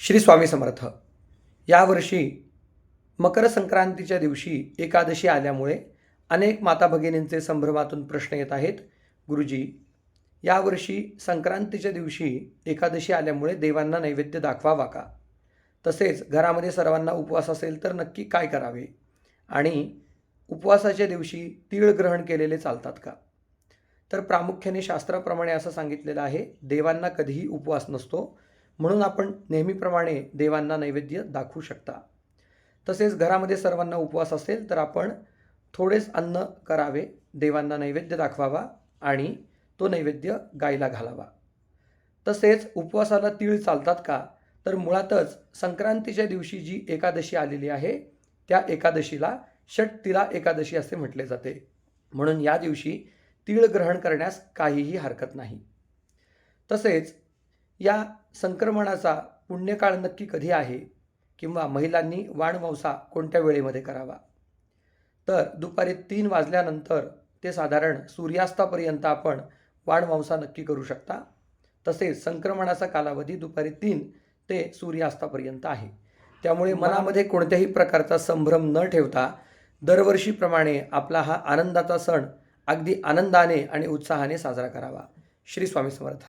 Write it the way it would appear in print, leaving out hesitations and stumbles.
श्री स्वामी समर्थ. यावर्षी मकर संक्रांतीच्या दिवशी एकादशी आल्यामुळे अनेक माता भगिनींचे संभ्रमातून प्रश्न येत आहेत. गुरुजी, यावर्षी संक्रांतीच्या दिवशी एकादशी आल्यामुळे देवांना नैवेद्य दाखवावा का? तसेच घरामध्ये सर्वांना उपवास असेल तर नक्की काय करावे? आणि उपवासाच्या दिवशी तीळ ग्रहण केलेले चालतात का? तर प्रामुख्याने शास्त्राप्रमाणे असं सांगितलेलं आहे, देवांना कधीही उपवास नसतो, म्हणून आपण नेहमीप्रमाणे देवांना नैवेद्य दाखवू शकता. तसेच घरामध्ये सर्वांना उपवास असेल तर आपण थोडेच अन्न करावे, देवांना नैवेद्य दाखवावा आणि तो नैवेद्य गायीला घालावा. तसेच उपवासाला तीळ चालतात का? तर मुळातच संक्रांतीच्या दिवशी जी एकादशी आलेली आहे त्या एकादशीला षटतिला एकादशी असे म्हटले जाते, म्हणून या दिवशी तीळ ग्रहण करण्यास काहीही हरकत नाही. तसेच या संक्रमणाचा पुण्यकाळ नक्की कधी आहे किंवा महिलांनी वाणमावसा कोणत्या वेळेमध्ये करावा? तर दुपारी 3 वाजल्यानंतर ते साधारण सूर्यास्तापर्यंत आपण वाणमावसा नक्की करू शकता. तसेच संक्रमणाचा कालावधी दुपारी 3 ते सूर्यास्तापर्यंत आहे. त्यामुळे मनामध्ये कोणत्याही प्रकारचा संभ्रम न ठेवता दरवर्षीप्रमाणे आपला हा आनंदाचा सण अगदी आनंदाने आणि उत्साहाने साजरा करावा. श्री स्वामी समर्थ.